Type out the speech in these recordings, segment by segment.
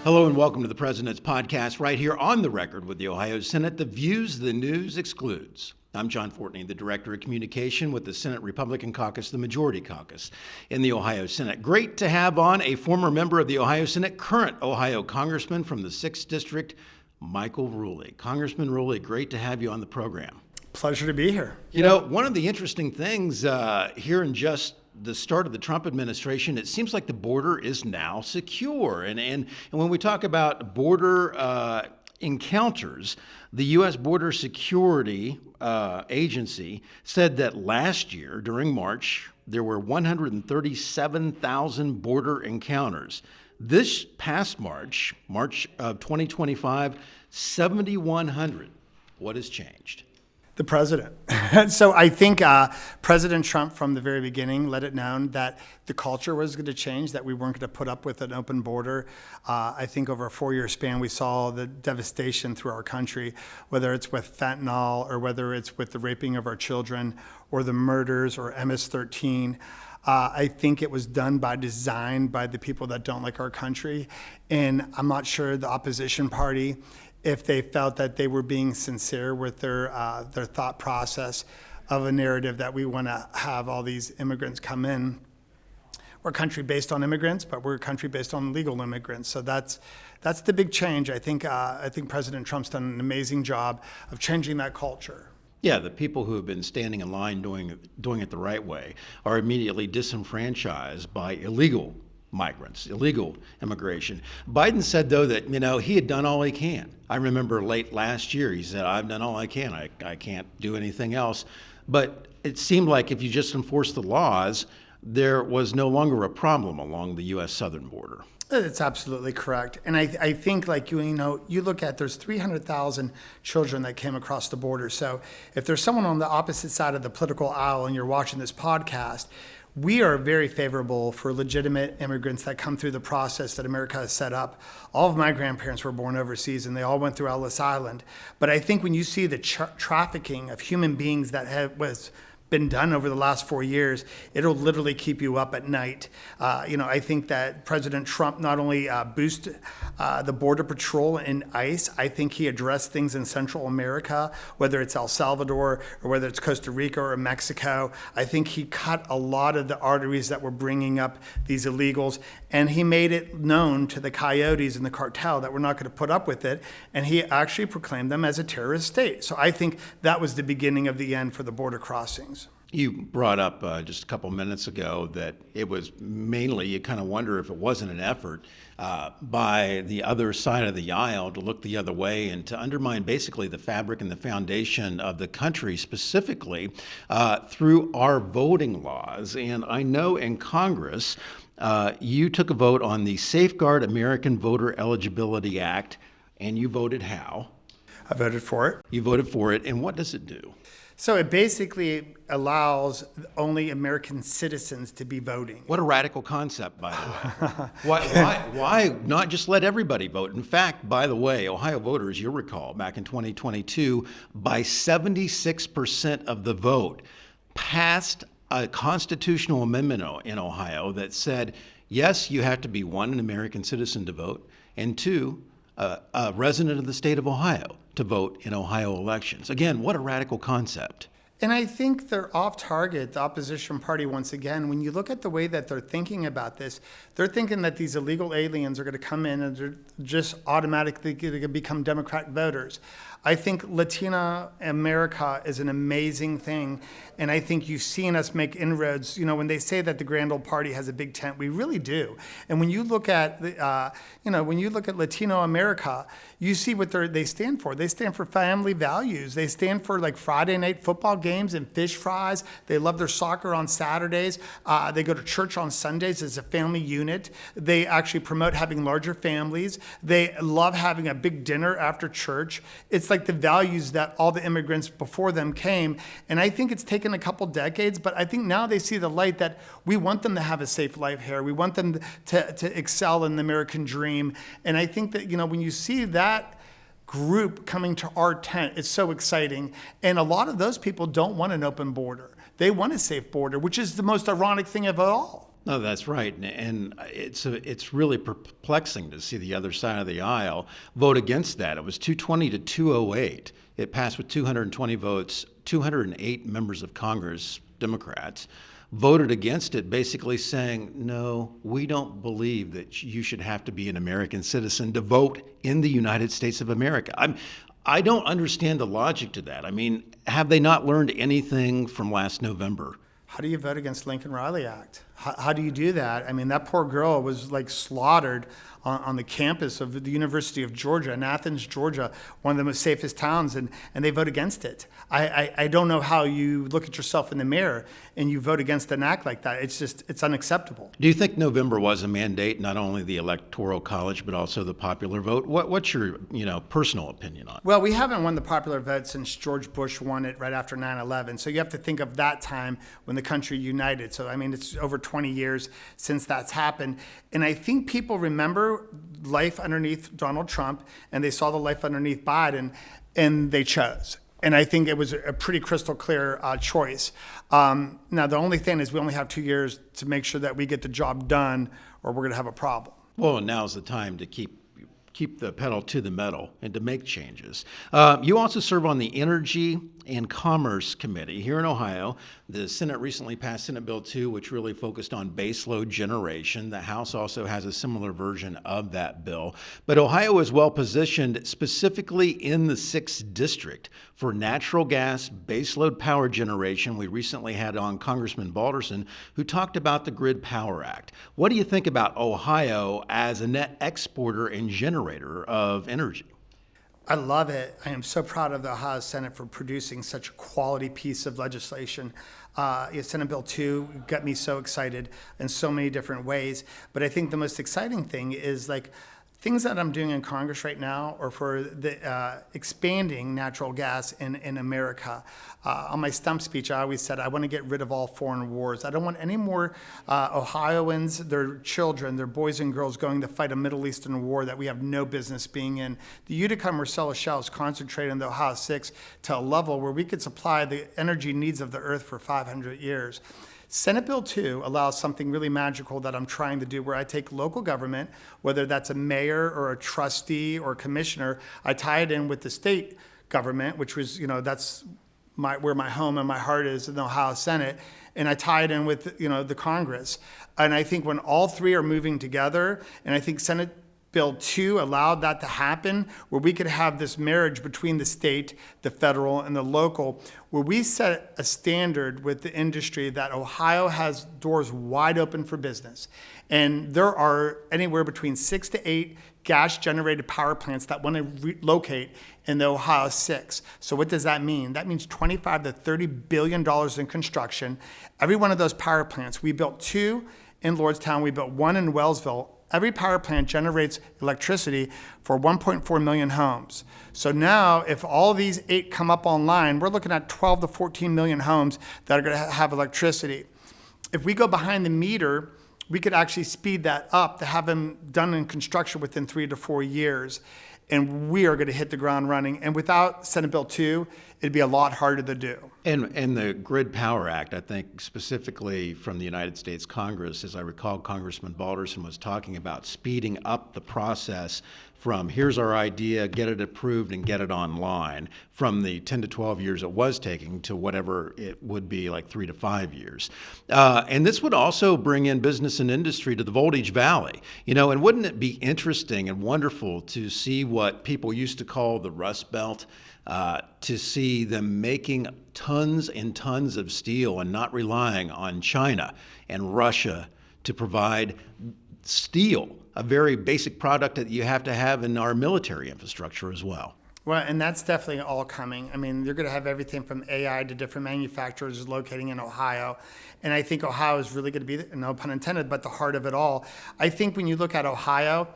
Hello and welcome to the President's Podcast right here on the record with the Ohio Senate. The views the news excludes. I'm John Fortney, the Director of Communication with the Senate Republican Caucus, the Majority Caucus in the Ohio Senate. Great to have on a former member of the Ohio Senate, current Ohio Congressman from the 6th District, Michael Rulli. Congressman Rulli, great to have you on the program. Pleasure to be here. You know, one of the interesting things here in just the start of the Trump administration, it seems like the border is now secure. And when we talk about border encounters, the U.S. Border Security Agency said that last year, during March, there were 137,000 border encounters. This past March of 2025, 7,100. What has changed? The president. So I think President Trump from the very beginning let it known that the culture was going to change, that we weren't going to put up with an open border. I think over a 4-year span, we saw the devastation through our country, whether it's with fentanyl or whether it's with the raping of our children or the murders or MS-13. I think it was done by design by the people that don't like our country. And I'm not sure the opposition party, if they felt that they were being sincere with their thought process of a narrative that we want to have all these immigrants come in. We're a country based on immigrants, but we're a country based on legal immigrants. So that's the big change. I think President Trump's done an amazing job of changing that culture. Yeah, the people who have been standing in line doing it the right way are immediately disenfranchised by illegal migrants, illegal immigration. Biden said, though, that, he had done all he can. I remember late last year, he said, I've done all I can. I can't do anything else. But it seemed like if you just enforce the laws, there was no longer a problem along the U.S. southern border. That's absolutely correct. And I think you look at, there's 300,000 children that came across the border. So if there's someone on the opposite side of the political aisle and you're watching this podcast, we are very favorable for legitimate immigrants that come through the process that America has set up. All of my grandparents were born overseas and they all went through Ellis Island. But I think when you see the trafficking of human beings that was been done over the last 4 years, it'll literally keep you up at night. I think that President Trump not only boosted the Border Patrol and ICE, I think he addressed things in Central America, whether it's El Salvador or whether it's Costa Rica or Mexico. I think he cut a lot of the arteries that were bringing up these illegals, and he made it known to the coyotes and the cartel that we're not going to put up with it, and he actually proclaimed them as a terrorist state. So I think that was the beginning of the end for the border crossings. You brought up just a couple minutes ago that it was mainly, you kind of wonder if it wasn't an effort by the other side of the aisle to look the other way and to undermine basically the fabric and the foundation of the country, specifically through our voting laws. And I know in Congress, you took a vote on the Safeguard American Voter Eligibility Act, and you voted how? I voted for it. You voted for it, and what does it do? So it basically allows only American citizens to be voting. What a radical concept, by the way. Why not just let everybody vote? In fact, by the way, Ohio voters, you'll recall, back in 2022, by 76% of the vote, passed a constitutional amendment in Ohio that said, yes, you have to be, one, an American citizen to vote, and two, a resident of the state of Ohio to vote in Ohio elections. Again, what a radical concept. And I think they're off target, the opposition party, once again. When you look at the way that they're thinking about this, they're thinking that these illegal aliens are going to come in and they're just automatically going to become Democrat voters. I think Latina America is an amazing thing, and I think you've seen us make inroads. When they say that the Grand Old Party has a big tent, we really do. And when you look at Latino America, you see what they stand for. They stand for family values. They stand for like Friday night football games and fish fries. They love their soccer on Saturdays. They go to church on Sundays as a family unit. They actually promote having larger families. They love having a big dinner after church. It's like the values that all the immigrants before them came. And I think it's taken a couple decades, but I think now they see the light that we want them to have a safe life here. We want them to excel in the American dream. And I think that, when you see that group coming to our tent, it's so exciting. And a lot of those people don't want an open border. They want a safe border, which is the most ironic thing of it all. No, that's right. And it's really perplexing to see the other side of the aisle vote against that. It was 220 to 208. It passed with 220 votes. 208 members of Congress, Democrats, voted against it, basically saying, no, we don't believe that you should have to be an American citizen to vote in the United States of America. I don't understand the logic to that. I mean, have they not learned anything from last November? How do you vote against Lincoln-Riley Act? How do you do that? I mean, that poor girl was like slaughtered on the campus of the University of Georgia, in Athens, Georgia, one of the most safest towns, and they vote against it. I don't know how you look at yourself in the mirror and you vote against an act like that. It's unacceptable. Do you think November was a mandate, not only the Electoral College, but also the popular vote? What's your personal opinion on it? Well, we haven't won the popular vote since George Bush won it right after 9/11. So you have to think of that time when the country united. So, I mean, it's over 20 years since that's happened. And I think people remember life underneath Donald Trump, and they saw the life underneath Biden, and they chose. And I think it was a pretty crystal clear choice. Now, the only thing is we only have 2 years to make sure that we get the job done, or we're going to have a problem. Well, now's the time to keep the pedal to the metal and to make changes. You also serve on the Energy and Commerce Committee here in Ohio. The Senate recently passed Senate Bill 2, which really focused on baseload generation. The House also has a similar version of that bill. But Ohio is well positioned specifically in the 6th District for natural gas baseload power generation. We recently had on Congressman Balderson, who talked about the Grid Power Act. What do you think about Ohio as a net exporter and generator of energy? I love it. I am so proud of the Ohio Senate for producing such a quality piece of legislation. Senate Bill 2 got me so excited in so many different ways. But I think the most exciting thing is like things that I'm doing in Congress right now are for the expanding natural gas in America. On my stump speech, I always said I want to get rid of all foreign wars. I don't want any more Ohioans, their children, their boys and girls going to fight a Middle Eastern war that we have no business being in. The Utica Marcellus Shale is concentrated in the Ohio 6 to a level where we could supply the energy needs of the earth for 500 years. Senate Bill 2 allows something really magical that I'm trying to do, where I take local government, whether that's a mayor or a trustee or a commissioner, I tie it in with the state government, which was, that's where my home and my heart is in the Ohio Senate, and I tie it in with, the Congress. And I think when all three are moving together, and I think Senate Bill 2 allowed that to happen, where we could have this marriage between the state, the federal, and the local, where we set a standard with the industry that Ohio has doors wide open for business. And there are anywhere between 6 to 8 gas-generated power plants that want to relocate in the Ohio 6. So what does that mean? That means $25 to $30 billion in construction. Every one of those power plants, we built 2 in Lordstown, we built 1 in Wellsville. Every power plant generates electricity for 1.4 million homes. So now, if all these 8 come up online, we're looking at 12 to 14 million homes that are going to have electricity. If we go behind the meter, we could actually speed that up to have them done in construction within 3 to 4 years. And we are going to hit the ground running. And without Senate Bill 2, it'd be a lot harder to do. And the Grid Power Act, I think specifically from the United States Congress, as I recall, Congressman Balderson was talking about speeding up the process from here's our idea, get it approved and get it online, from the 10 to 12 years it was taking to whatever it would be, like 3 to 5 years. And this would also bring in business and industry to the Voltage Valley. And wouldn't it be interesting and wonderful to see what people used to call the Rust Belt, to see them making tons and tons of steel and not relying on China and Russia to provide steel, a very basic product that you have to have in our military infrastructure as well. Well, and that's definitely all coming. I mean, you're going to have everything from AI to different manufacturers locating in Ohio. And I think Ohio is really going to be, no pun intended, but the heart of it all. I think when you look at Ohio,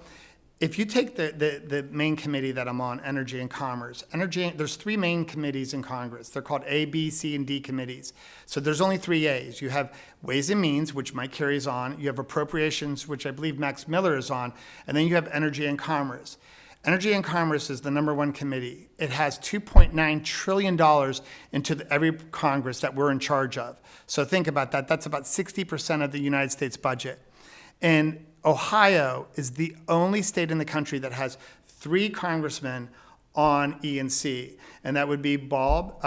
if you take the main committee that I'm on, Energy and Commerce, there's 3 main committees in Congress. They're called A, B, C, and D committees. So there's only 3 A's. You have Ways and Means, which Mike Carey's on. You have Appropriations, which I believe Max Miller is on. And then you have Energy and Commerce. Energy and Commerce is the number one committee. It has $2.9 trillion into every Congress that we're in charge of. So think about that. That's about 60% of the United States budget. And Ohio is the only state in the country that has 3 congressmen on E&C. And that would be Bob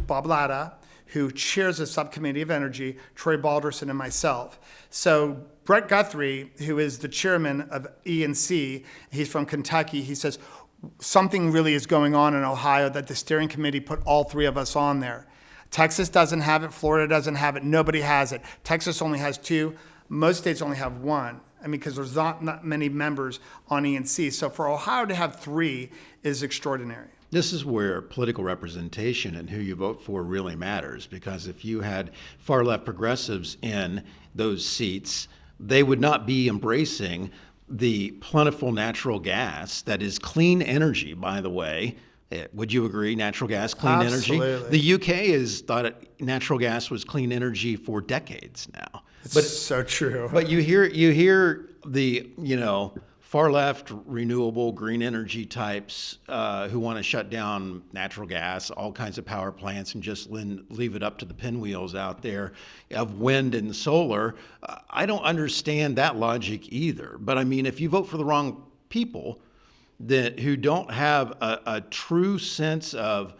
Latta, who chairs the subcommittee of energy, Troy Balderson, and myself. So Brett Guthrie, who is the chairman of E&C, he's from Kentucky, he says, something really is going on in Ohio that the steering committee put all 3 of us on there. Texas doesn't have it, Florida doesn't have it, nobody has it. Texas only has 2, most states only have 1. I mean, because there's not many members on E&C. So for Ohio to have 3 is extraordinary. This is where political representation and who you vote for really matters, because if you had far left progressives in those seats, they would not be embracing the plentiful natural gas that is clean energy, by the way. Would you agree? Natural gas, clean Absolutely. energy? The UK has thought natural gas was clean energy for decades now. It's so true. But you hear the, far left, renewable, green energy types who want to shut down natural gas, all kinds of power plants, and just leave it up to the pinwheels out there of wind and solar. I don't understand that logic either. But I mean, if you vote for the wrong people who don't have a true sense of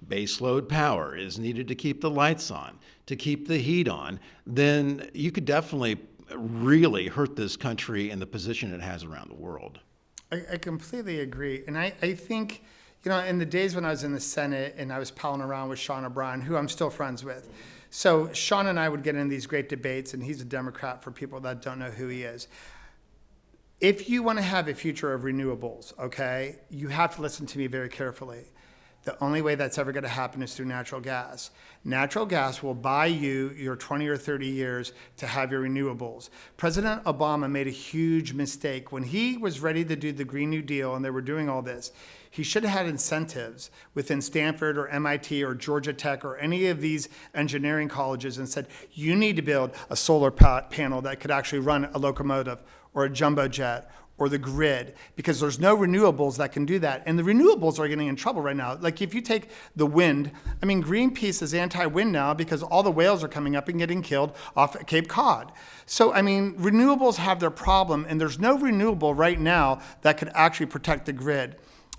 baseload power is needed to keep the lights on, to keep the heat on, then you could definitely really hurt this country in the position it has around the world. I completely agree. And I think, in the days when I was in the Senate and I was palling around with Sean O'Brien, who I'm still friends with. So Sean and I would get in these great debates, and he's a Democrat for people that don't know who he is. If you want to have a future of renewables, okay, you have to listen to me very carefully. The only way that's ever going to happen is through natural gas. Natural gas will buy you your 20 or 30 years to have your renewables. President Obama made a huge mistake. When he was ready to do the Green New Deal and they were doing all this, he should have had incentives within Stanford or MIT or Georgia Tech or any of these engineering colleges and said, you need to build a solar panel that could actually run a locomotive or a jumbo jet or the grid, because there's no renewables that can do that. And the renewables are getting in trouble right now. Like if you take the wind, I mean, Greenpeace is anti-wind now because all the whales are coming up and getting killed off at Cape Cod. So, I mean, renewables have their problem, and there's no renewable right now that could actually protect the grid.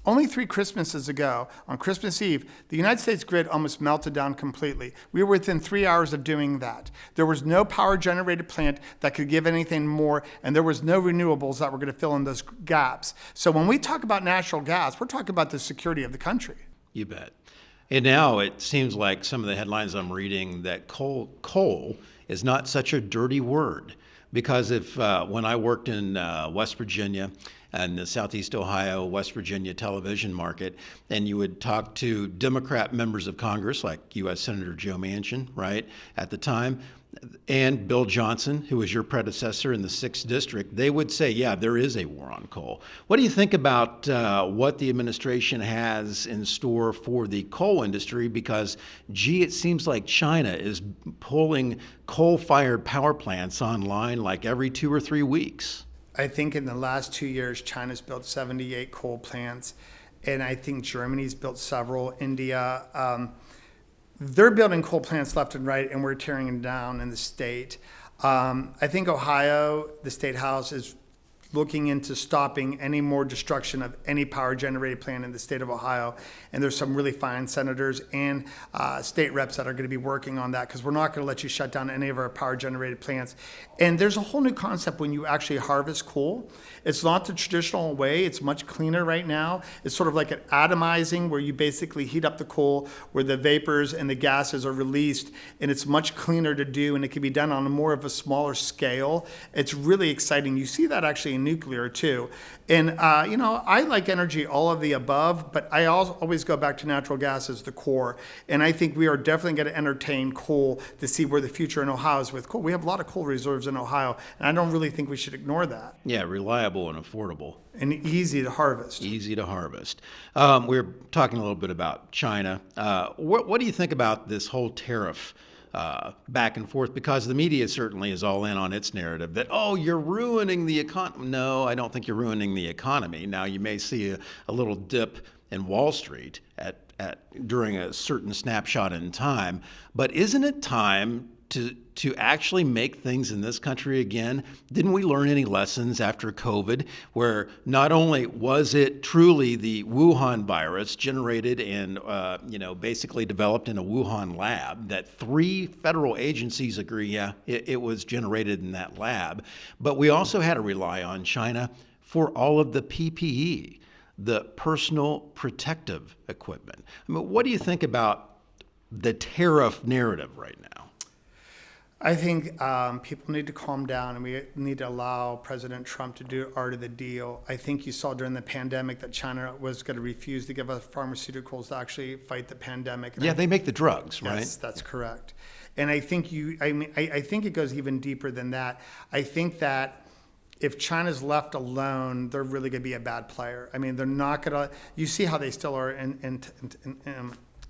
Only 3 Christmases ago, on Christmas Eve, the United States grid almost melted down completely. We were within 3 hours of doing that. There was no power generated plant that could give anything more, and there was no renewables that were going to fill in those gaps. So when we talk about natural gas, we're talking about the security of the country. You bet. And now it seems like some of the headlines I'm reading that coal is not such a dirty word. Because when I worked in West Virginia and the Southeast Ohio, West Virginia television market, and you would talk to Democrat members of Congress, like U.S. Senator Joe Manchin, right, at the time, and Bill Johnson, who was your predecessor in the 6th District, they would say, yeah, there is a war on coal. What do you think about what the administration has in store for the coal industry? Because, it seems like China is pulling coal-fired power plants online like every 2 or 3 weeks. I think in the last 2 years, China's built 78 coal plants, and I think Germany's built several, India. They're building coal plants left and right, and we're tearing them down in the state. I think Ohio, the State House, is looking into stopping any more destruction of any power generated plant in the state of Ohio. And there's some really fine senators and state reps that are going to be working on that, because we're not going to let you shut down any of our power generated plants. And there's a whole new concept when you actually harvest coal. It's not the traditional way. It's much cleaner right now. It's sort of like an atomizing, where you basically heat up the coal, where the vapors and the gases are released, and it's much cleaner to do, and it can be done on a more of a smaller scale. It's really exciting. You see that actually in nuclear too. And, I like energy, all of the above, but I always go back to natural gas as the core. And I think we are definitely going to entertain coal to see where the future in Ohio is with coal. We have a lot of coal reserves in Ohio, and I don't really think we should ignore that. Yeah, reliable and affordable. And easy to harvest. Easy to harvest. We're talking a little bit about China. What do you think about this whole tariff back and forth because the media certainly is all in on its narrative that, oh, you're ruining the economy. No, I don't think you're ruining the economy. Now, you may see a little dip in Wall Street during a certain snapshot in time, but isn't it time to actually make things in this country again? Didn't we learn any lessons after COVID, where not only was it truly the Wuhan virus generated and basically developed in a Wuhan lab, that 3 federal agencies agree, yeah, it was generated in that lab, but we also had to rely on China for all of the PPE, the personal protective equipment. I mean, what do you think about the tariff narrative right now? I think people need to calm down, and we need to allow President Trump to do art of the deal. I think you saw during the pandemic that China was going to refuse to give us pharmaceuticals to actually fight the pandemic. And they make the drugs, right? Yes, that's correct. And I think I think it goes even deeper than that. I think that if China's left alone, they're really going to be a bad player. I mean, they're not going to. You see how they still are in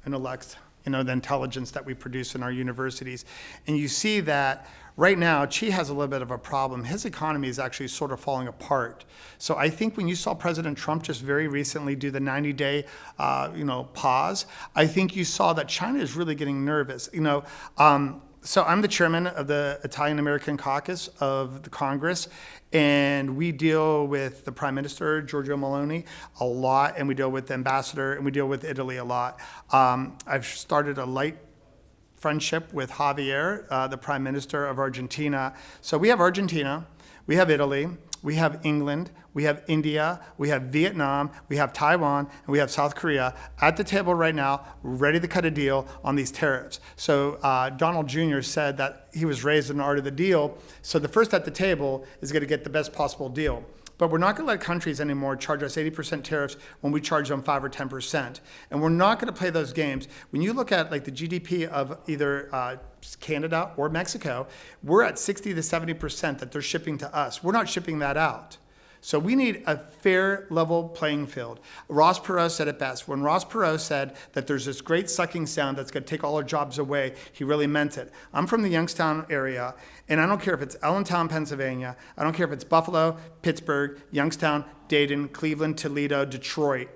intellect. The intelligence that we produce in our universities. And you see that right now, Xi has a little bit of a problem. His economy is actually sort of falling apart. So I think when you saw President Trump just very recently do the 90-day, pause, I think you saw that China is really getting nervous. So I'm the chairman of the Italian American Caucus of the Congress, and we deal with the Prime Minister, Giorgio Meloni, a lot, and we deal with the ambassador, and we deal with Italy a lot. I've started a light friendship with Javier, the Prime Minister of Argentina. So we have Argentina, we have Italy, we have England, we have India, we have Vietnam, we have Taiwan, and we have South Korea at the table right now, ready to cut a deal on these tariffs. So Donald Jr. said that he was raised in the art of the deal. So the first at the table is going to get the best possible deal. But we're not going to let countries anymore charge us 80% tariffs when we charge them 5 or 10%. And we're not going to play those games. When you look at like the GDP of either Canada or Mexico, we're at 60 to 70% that they're shipping to us. We're not shipping that out. So we need a fair, level playing field. Ross Perot said it best. When Ross Perot said that there's this great sucking sound that's going to take all our jobs away, he really meant it. I'm from the Youngstown area, and I don't care if it's Allentown, Pennsylvania. I don't care if it's Buffalo, Pittsburgh, Youngstown, Dayton, Cleveland, Toledo, Detroit.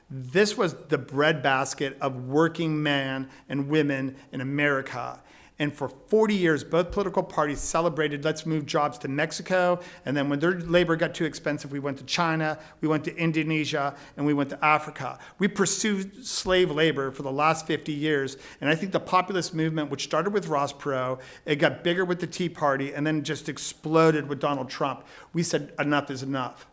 This was the breadbasket of working men and women in America. And for 40 years, both political parties celebrated, let's move jobs to Mexico. And then when their labor got too expensive, we went to China, we went to Indonesia, and we went to Africa. We pursued slave labor for the last 50 years. And I think the populist movement, which started with Ross Perot, it got bigger with the Tea Party, and then just exploded with Donald Trump. We said, enough is enough.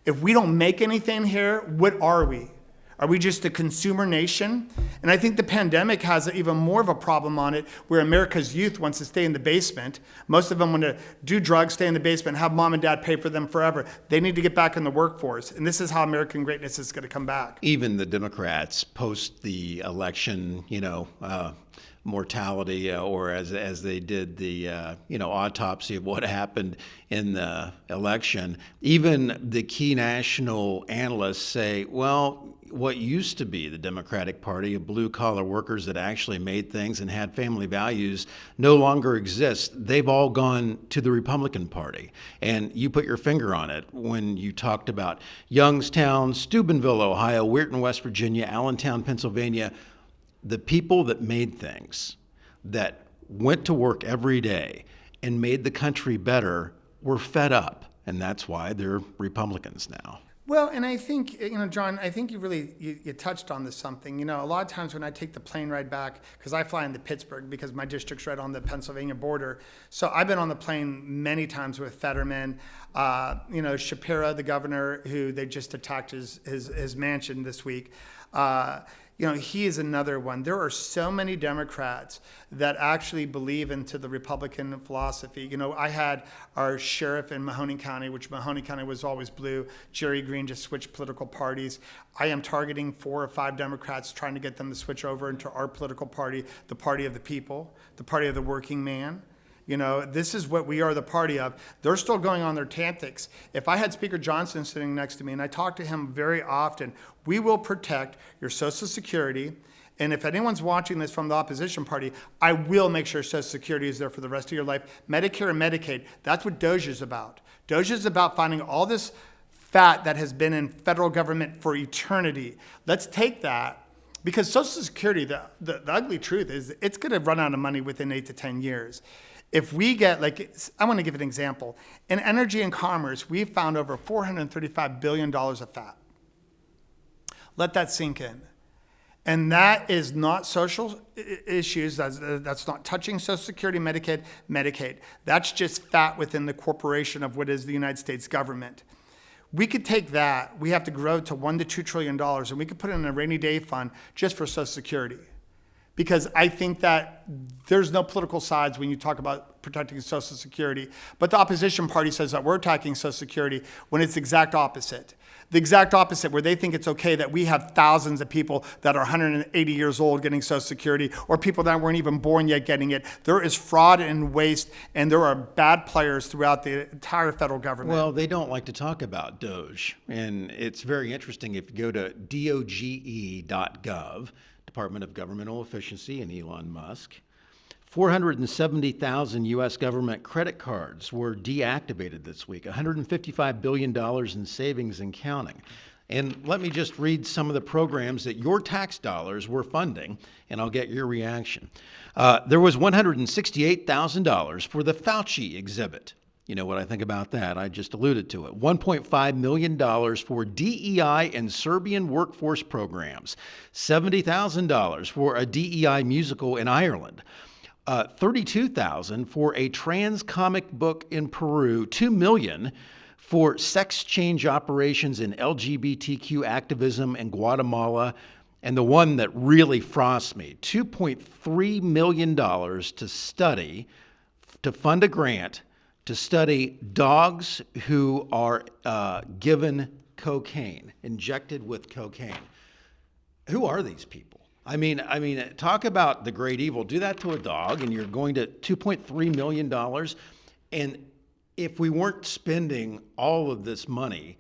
If we don't make anything here, what are we? Are we just a consumer nation? And I think the pandemic has even more of a problem on it, where America's youth wants to stay in the basement. Most of them want to do drugs, stay in the basement, have mom and dad pay for them forever. They need to get back in the workforce. And this is how American greatness is going to come back. Even the Democrats post the election, mortality, or as they did the autopsy of what happened in the election, even the key national analysts say, well, what used to be the Democratic Party of blue-collar workers that actually made things and had family values no longer exists. They've all gone to the Republican Party. And you put your finger on it when you talked about Youngstown, Steubenville, Ohio, Weirton, West Virginia, Allentown, Pennsylvania. The people that made things, that went to work every day and made the country better, were fed up. And that's why they're Republicans now. Well, and I think, John, I think you touched on this something. A lot of times when I take the plane ride back, because I fly into Pittsburgh because my district's right on the Pennsylvania border. So I've been on the plane many times with Fetterman. Shapiro, the governor, who they just attacked his mansion this week. He is another one. There are so many Democrats that actually believe into the Republican philosophy. I had our sheriff in Mahoning County, which Mahoning County was always blue. Jerry Green just switched political parties. I am targeting 4 or 5 Democrats, trying to get them to switch over into our political party, the party of the people, the party of the working man. This is what we are the party of. They're still going on their tactics. If I had Speaker Johnson sitting next to me, and I talk to him very often, we will protect your Social Security. And if anyone's watching this from the opposition party, I will make sure Social Security is there for the rest of your life. Medicare and Medicaid, that's what DOGE is about. DOGE is about finding all this fat that has been in federal government for eternity. Let's take that, because Social Security, the ugly truth is it's going to run out of money within 8 to 10 years. If we get, I want to give an example. In energy and commerce, we found over $435 billion of fat. Let that sink in. And that is not social issues. That's not touching Social Security, Medicaid. That's just fat within the corporation of what is the United States government. We could take that. We have to grow to $1 to $2 trillion, and we could put it in a rainy day fund just for Social Security. Because I think that there's no political sides when you talk about protecting Social Security. But the opposition party says that we're attacking Social Security when it's the exact opposite. The exact opposite, where they think it's okay that we have thousands of people that are 180 years old getting Social Security, or people that weren't even born yet getting it. There is fraud and waste, and there are bad players throughout the entire federal government. Well, they don't like to talk about DOGE. And it's very interesting if you go to doge.gov, Department of Governmental Efficiency and Elon Musk, 470,000 U.S. government credit cards were deactivated this week, $155 billion in savings and counting. And let me just read some of the programs that your tax dollars were funding, and I'll get your reaction. There was $168,000 for the Fauci exhibit. You know what I think about that. I just alluded to it. $1.5 million for DEI and Serbian workforce programs. $70,000 for a DEI musical in Ireland. $32,000 for a trans comic book in Peru. $2 million for sex change operations in LGBTQ activism in Guatemala. And the one that really frosts me, $2.3 million to fund a grant to study dogs who are given cocaine, injected with cocaine. Who are these people? I mean, talk about the great evil. Do that to a dog, and you're going to $2.3 million. And if we weren't spending all of this money,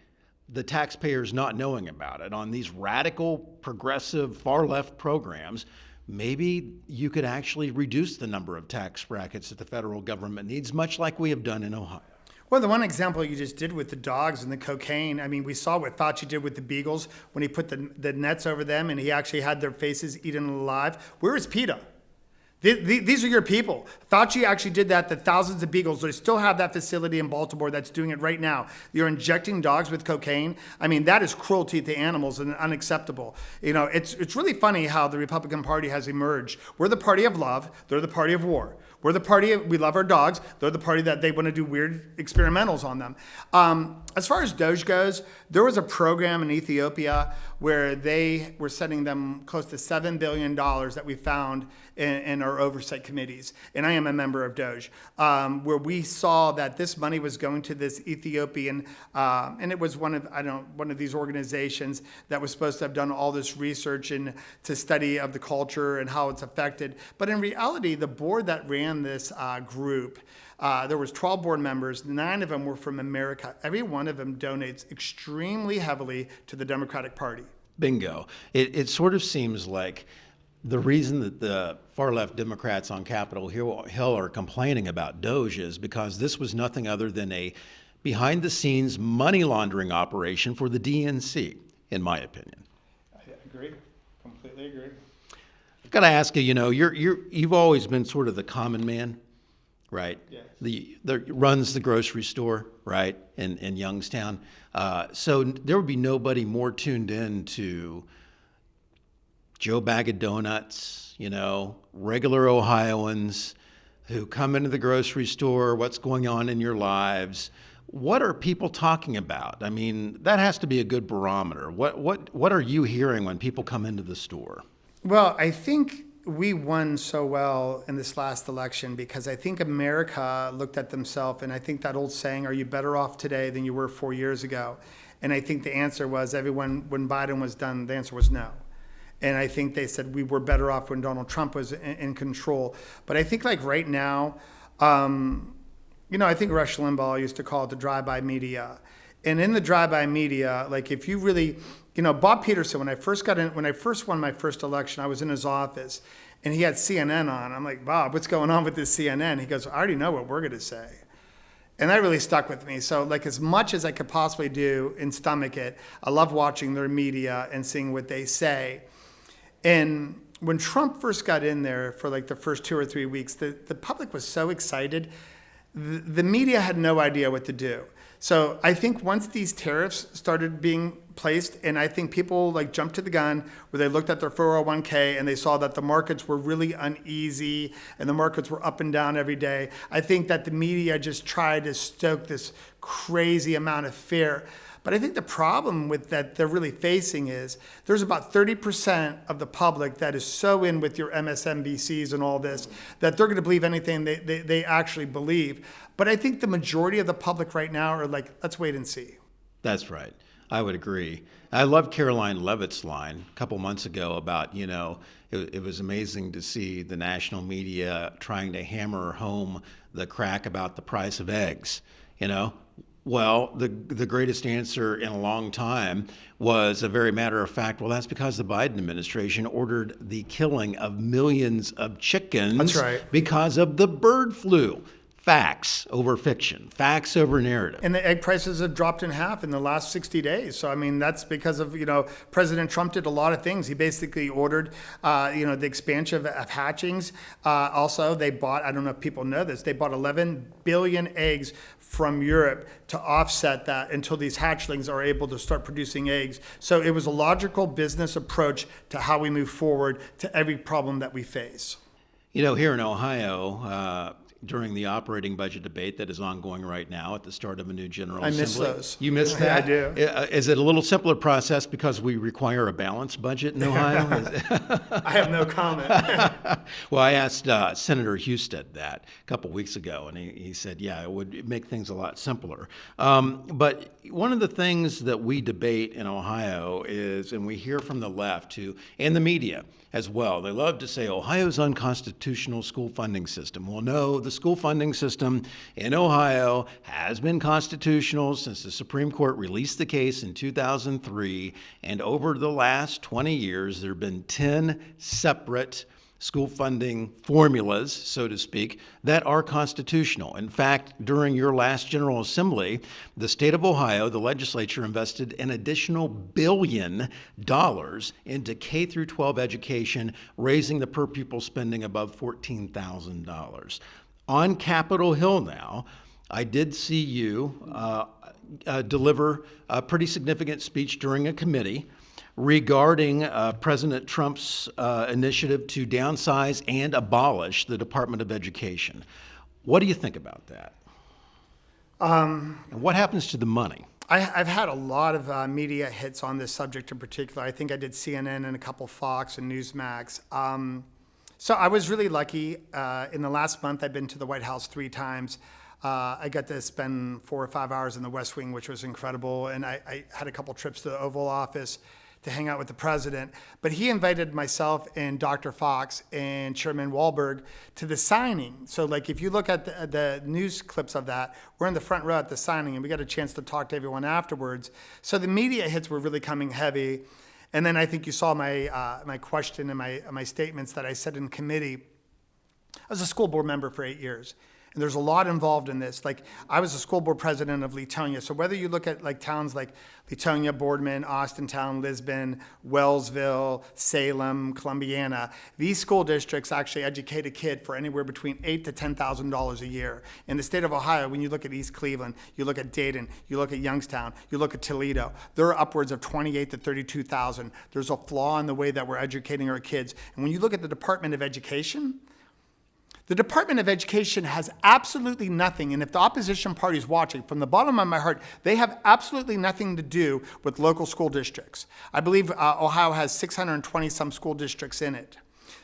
the taxpayers not knowing about it, on these radical, progressive, far-left programs, maybe you could actually reduce the number of tax brackets that the federal government needs, much like we have done in Ohio. Well, the one example you just did with the dogs and the cocaine, I mean, we saw what Fauci did with the beagles when he put the nets over them and he actually had their faces eaten alive. Where is PETA? These are your people. Fauci actually did that to thousands of beagles. They still have that facility in Baltimore that's doing it right now. You're injecting dogs with cocaine. I mean, that is cruelty to animals and unacceptable. You know, it's really funny how the Republican Party has emerged. We're the party of love. They're the party of war. We're the party we love our dogs. They're the party that they want to do weird experimentals on them. As far as DOGE goes, there was a program in Ethiopia where they were sending them close to $7 billion that we found in our oversight committees. And I am a member of DOGE, where we saw that this money was going to this Ethiopian, and it was one of these organizations that was supposed to have done all this research and to study of the culture and how it's affected. But in reality, the board that ran this group, there was 12 board members, 9 of them were from America. Every one of them donates extremely heavily to the Democratic Party. Bingo. It sort of seems like the reason that the far-left Democrats on Capitol Hill are complaining about DOGE is because this was nothing other than a behind-the-scenes money laundering operation for the DNC, in my opinion. I agree. Completely agree. I've got to ask you, you've always been sort of the common man, right? Yes. The runs the grocery store, right, in Youngstown. So there would be nobody more tuned in to Joe Bag of Donuts, regular Ohioans who come into the grocery store, what's going on in your lives. What are people talking about? I mean, that has to be a good barometer. What are you hearing when people come into the store? Well, I think we won so well in this last election because I think America looked at themselves, and I think that old saying, are you better off today than you were 4 years ago? And I think the answer was when Biden was done, the answer was no. And I think they said we were better off when Donald Trump was in control. But I think like right now, I think Rush Limbaugh used to call it the drive-by media. And in the drive-by media, like if you really, Bob Peterson, when I first won my first election, I was in his office and he had CNN on. I'm like, Bob, what's going on with this CNN? He goes, I already know what we're going to say. And that really stuck with me. So like as much as I could possibly do and stomach it, I love watching their media and seeing what they say. And when Trump first got in there for like the first 2 or 3 weeks, the public was so excited. The media had no idea what to do. So I think once these tariffs started being placed, and I think people like jumped to the gun where they looked at their 401k and they saw that the markets were really uneasy and the markets were up and down every day. I think that the media just tried to stoke this crazy amount of fear. But I think the problem with that they're really facing is there's about 30% of the public that is so in with your MSNBCs and all this that they're going to believe anything they actually believe. But I think the majority of the public right now are like, let's wait and see. That's right. I would agree. I love Caroline Levitt's line a couple months ago about, it was amazing to see the national media trying to hammer home the crack about the price of eggs, Well, the greatest answer in a long time was a very matter of fact, well, that's because the Biden administration ordered the killing of millions of chickens. That's right. Because of the bird flu. Facts over fiction, facts over narrative. And the egg prices have dropped in half in the last 60 days. So, that's because of, President Trump did a lot of things. He basically ordered, the expansion of hatchings. Also, they bought, I don't know if people know this, they bought 11 billion eggs from Europe to offset that until these hatchlings are able to start producing eggs. So it was a logical business approach to how we move forward to every problem that we face. Here in Ohio, during the operating budget debate that is ongoing right now at the start of a new General Assembly. I miss those. You missed that? I do. Is it a little simpler process because we require a balanced budget in Ohio? I have no comment. Well, I asked Senator Husted that a couple weeks ago, and he said, yeah, it would make things a lot simpler. But one of the things that we debate in Ohio is, and we hear from the left too, and the media as well, they love to say Ohio's unconstitutional school funding system. Well, no, the school funding system in Ohio has been constitutional since the Supreme Court released the case in 2003, and over the last 20 years, there have been 10 separate school funding formulas, so to speak, that are constitutional. In fact, during your last General Assembly, the state of Ohio, the legislature invested an additional $1 billion into K through 12 education, raising the per pupil spending above $14,000. On Capitol Hill now, I did see you deliver a pretty significant speech during a committee regarding President Trump's initiative to downsize and abolish the Department of Education. What do you think about that? And what happens to the money? I've had a lot of media hits on this subject in particular. I think I did CNN and a couple Fox and Newsmax. So I was really lucky. In the last month, I've been to the White House 3 times. I got to spend 4 or 5 hours in the West Wing, which was incredible. And I had a couple trips to the Oval Office to hang out with the president. But he invited myself and Dr. Fox and Chairman Wahlberg to the signing. So like if you look at the news clips of that, we're in the front row at the signing and we got a chance to talk to everyone afterwards. So the media hits were really coming heavy. And then I think you saw my question and my statements that I said in committee. I was a school board member for 8 years. And there's a lot involved in this. Like I was a school board president of Leetonia. So whether you look at like towns like Leetonia, Boardman, Austintown, Lisbon, Wellsville, Salem, Columbiana, these school districts actually educate a kid for anywhere between $8,000 to $10,000 a year. In the state of Ohio, when you look at East Cleveland, you look at Dayton, you look at Youngstown, you look at Toledo, there are upwards of 28 to 32,000. There's a flaw in the way that we're educating our kids. And when you look at the Department of Education, the Department of Education has absolutely nothing, and if the opposition party is watching, from the bottom of my heart, they have absolutely nothing to do with local school districts. I believe Ohio has 620 some school districts in it.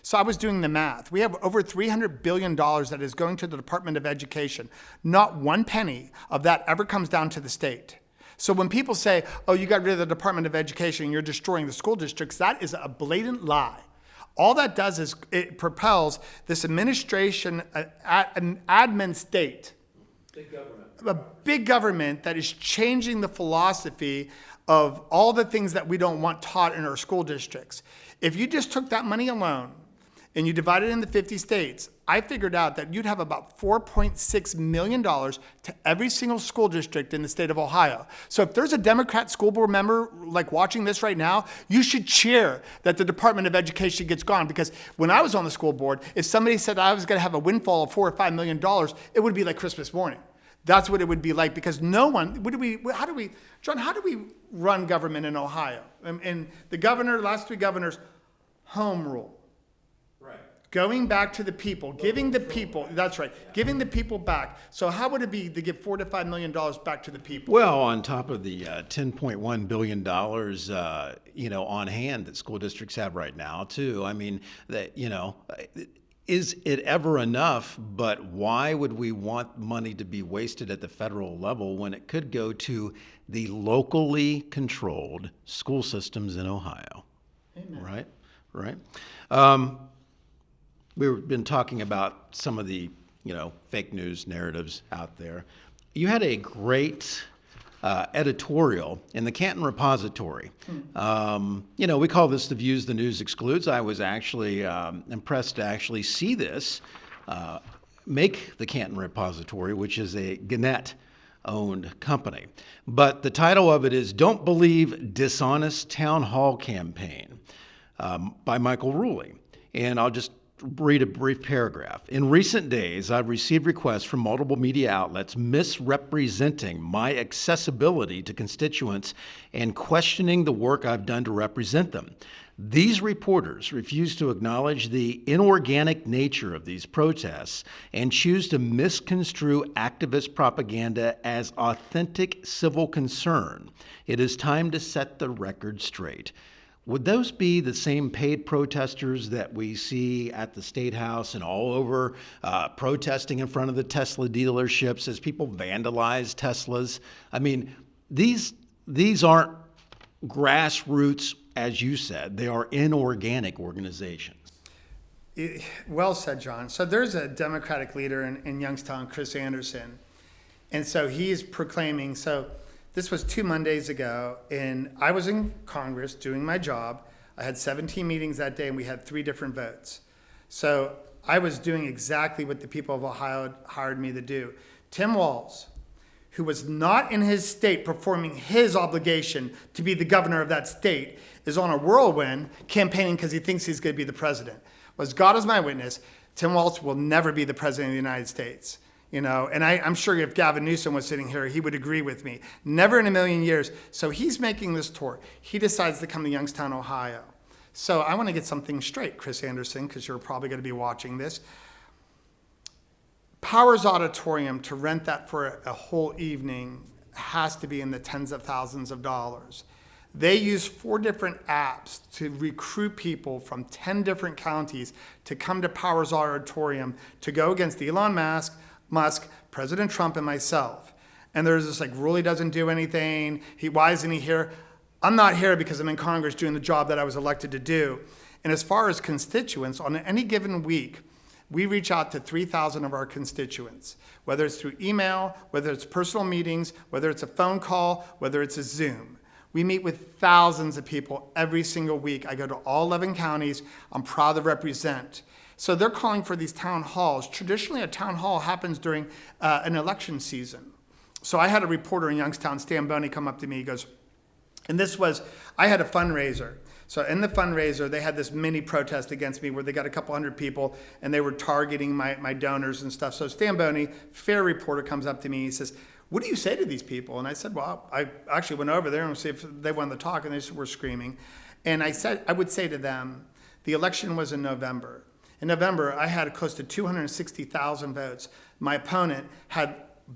So I was doing the math. We have over $300 billion that is going to the Department of Education. Not one penny of that ever comes down to the state. So when people say, oh, you got rid of the Department of Education and you're destroying the school districts, that is a blatant lie. All that does is it propels this administration, an admin state, a big government that is changing the philosophy of all the things that we don't want taught in our school districts. If you just took that money alone and you divided it into 50 states, I figured out that you'd have about $4.6 million to every single school district in the state of Ohio. So if there's a Democrat school board member like watching this right now, you should cheer that the Department of Education gets gone, because when I was on the school board, if somebody said I was going to have a windfall of $4 or $5 million, it would be like Christmas morning. That's what it would be like, because no one, John, how do we run government in Ohio? And the governor, last 3 governors, home rule. Right. Going back to the people, giving the people, that's right, giving the people back. So how would it be to give $4 to $5 million back to the people? Well, on top of the $10.1 billion, on hand that school districts have right now, too. I mean, is it ever enough? But why would we want money to be wasted at the federal level when it could go to the locally controlled school systems in Ohio? Amen. Right. We've been talking about some of the, fake news narratives out there. You had a great editorial in the Canton Repository. We call this the Views the News Excludes. I was actually impressed to actually see this make the Canton Repository, which is a Gannett-owned company. But the title of it is "Don't Believe Dishonest Town Hall Campaign" by Michael Rulli. And I'll just read a brief paragraph. "In recent days, I've received requests from multiple media outlets misrepresenting my accessibility to constituents and questioning the work I've done to represent them. These reporters refuse to acknowledge the inorganic nature of these protests and choose to misconstrue activist propaganda as authentic civil concern. It is time to set the record straight." Would those be the same paid protesters that we see at the State House and all over protesting in front of the Tesla dealerships as people vandalize Teslas? I mean, these aren't grassroots, as you said. They are inorganic organizations. Well said, John. So there's a Democratic leader in Youngstown, Chris Anderson. And so he's proclaiming, this was 2 Mondays ago, and I was in Congress doing my job. I had 17 meetings that day, and we had 3 different votes. So I was doing exactly what the people of Ohio hired me to do. Tim Walz, who was not in his state performing his obligation to be the governor of that state, is on a whirlwind campaigning because he thinks he's going to be the president. As God is my witness, Tim Walz will never be the president of the United States. And I'm sure if Gavin Newsom was sitting here, he would agree with me. Never in a million years. So he's making this tour. He decides to come to Youngstown, Ohio. So I want to get something straight, Chris Anderson, because you're probably going to be watching this. Powers Auditorium, to rent that for a whole evening, has to be in the tens of thousands of dollars. They use 4 different apps to recruit people from 10 different counties to come to Powers Auditorium to go against Elon Musk, President Trump, and myself. And there's this Rulli doesn't do anything. Why isn't he here? I'm not here because I'm in Congress doing the job that I was elected to do. And as far as constituents, on any given week, we reach out to 3,000 of our constituents, whether it's through email, whether it's personal meetings, whether it's a phone call, whether it's a Zoom. We meet with thousands of people every single week. I go to all 11 counties. I'm proud to represent. So they're calling for these town halls. Traditionally, a town hall happens during an election season. So I had a reporter in Youngstown, Stan Boney, come up to me. He goes, I had a fundraiser. So in the fundraiser, they had this mini protest against me where they got a couple hundred people and they were targeting my donors and stuff. So Stan Boney, fair reporter, comes up to me. He says, "What do you say to these people?" And I said, well, I actually went over there and see if they wanted to talk, and they were screaming. And I said, I would say to them, the election was in November. In November, I had close to 260,000 votes. My opponent had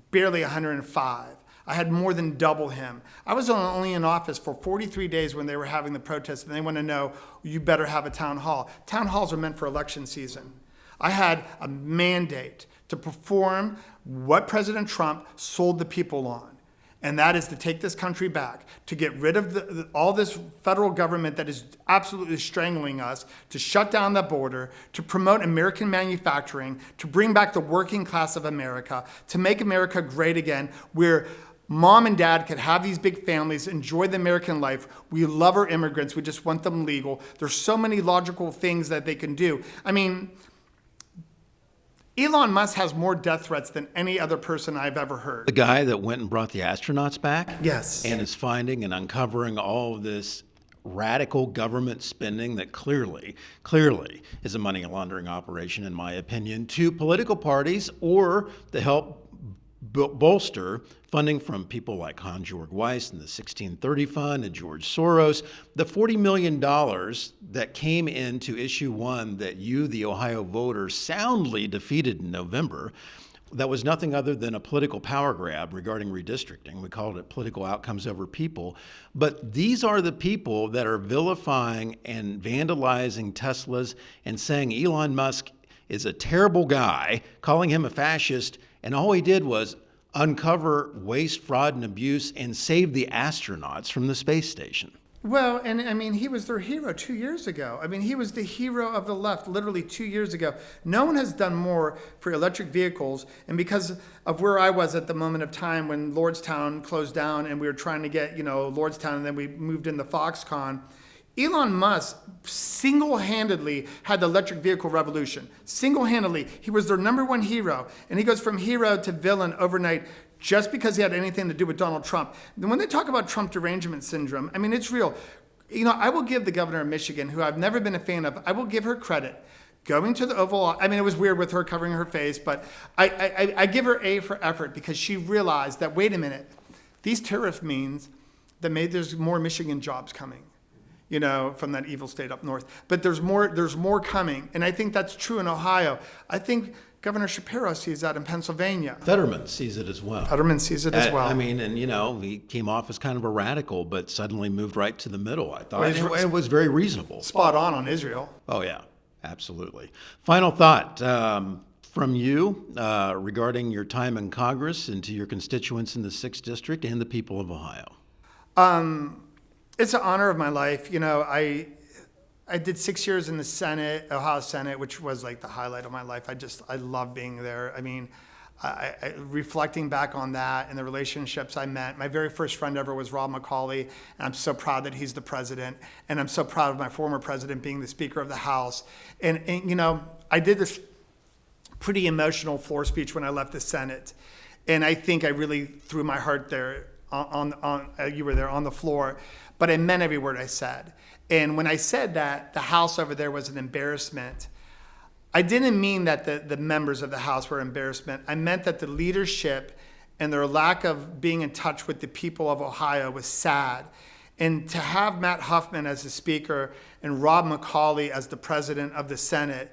barely 105. I had more than double him. I was only in office for 43 days when they were having the protests, and they want to know, you better have a town hall. Town halls are meant for election season. I had a mandate to perform what President Trump sold the people on. And that is to take this country back, to get rid of all this federal government that is absolutely strangling us, to shut down the border, to promote American manufacturing, to bring back the working class of America, to make America great again, where mom and dad could have these big families, enjoy the American life. We love our immigrants. We just want them legal. There's so many logical things that they can do. I mean, Elon Musk has more death threats than any other person I've ever heard. The guy that went and brought the astronauts back? Yes. And is finding and uncovering all of this radical government spending that clearly is a money laundering operation, in my opinion, to political parties or to help bolster funding from people like Hans-Georg Weiss and the 1630 Fund and George Soros. The $40 million that came into issue one that you, the Ohio voters, soundly defeated in November, that was nothing other than a political power grab regarding redistricting. We called it political outcomes over people. But these are the people that are vilifying and vandalizing Teslas and saying Elon Musk is a terrible guy, calling him a fascist, and all he did was uncover waste, fraud, and abuse and save the astronauts from the space station. Well, and I mean, he was their hero 2 years ago. I mean, he was the hero of the left literally 2 years ago. No one has done more for electric vehicles. And because of where I was at the moment of time when Lordstown closed down and we were trying to get, Lordstown, and then we moved into Foxconn, Elon Musk single-handedly had the electric vehicle revolution. Single-handedly. He was their number one hero. And he goes from hero to villain overnight just because he had anything to do with Donald Trump. And when they talk about Trump derangement syndrome, I mean, it's real. I will give the governor of Michigan, who I've never been a fan of, I will give her credit. Going to the Oval Office, I mean, it was weird with her covering her face, but I give her A for effort because she realized that, wait a minute, these tariffs means that maybe there's more Michigan jobs coming. From that evil state up north. But there's more coming. And I think that's true in Ohio. I think Governor Shapiro sees that in Pennsylvania. Fetterman sees it as well. I mean, and he came off as kind of a radical, but suddenly moved right to the middle, I thought. It was very reasonable. Spot on Israel. Oh, yeah, absolutely. Final thought from you regarding your time in Congress and to your constituents in the 6th District and the people of Ohio. It's an honor of my life. I did 6 years in the Senate, Ohio Senate, which was like the highlight of my life. I love being there. I mean, reflecting back on that and the relationships I met, my very first friend ever was Rob McCauley, and I'm so proud that he's the president. And I'm so proud of my former president being the Speaker of the House. And I did this pretty emotional floor speech when I left the Senate. And I think I really threw my heart there you were there on the floor. But I meant every word I said. And when I said that, the House over there was an embarrassment, I didn't mean that the members of the House were embarrassment. I meant that the leadership and their lack of being in touch with the people of Ohio was sad. And to have Matt Huffman as the Speaker and Rob McCauley as the President of the Senate,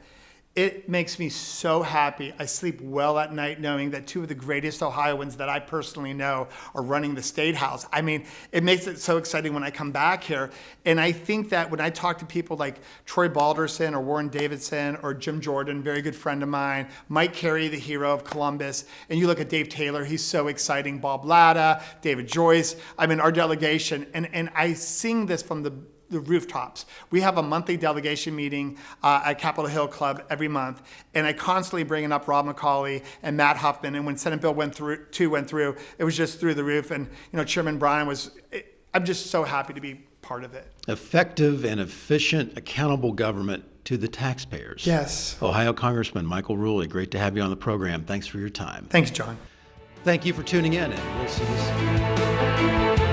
it makes me so happy. I sleep well at night knowing that two of the greatest Ohioans that I personally know are running the State House. I mean, it makes it so exciting when I come back here. And I think that when I talk to people like Troy Balderson or Warren Davidson or Jim Jordan, very good friend of mine, Mike Carey, the hero of Columbus, and you look at Dave Taylor, he's so exciting, Bob Latta, David Joyce, our delegation, and I sing this from the rooftops. We have a monthly delegation meeting at Capitol Hill Club every month, and I constantly bring up Rob McCauley and Matt Huffman. And when Senate Bill 2 went through, it was just through the roof. And Chairman Bryan I'm just so happy to be part of it. Effective and efficient, accountable government to the taxpayers. Yes. Ohio Congressman Michael Rulli, great to have you on the program. Thanks for your time. Thanks, John. Thank you for tuning in, and we'll see you soon.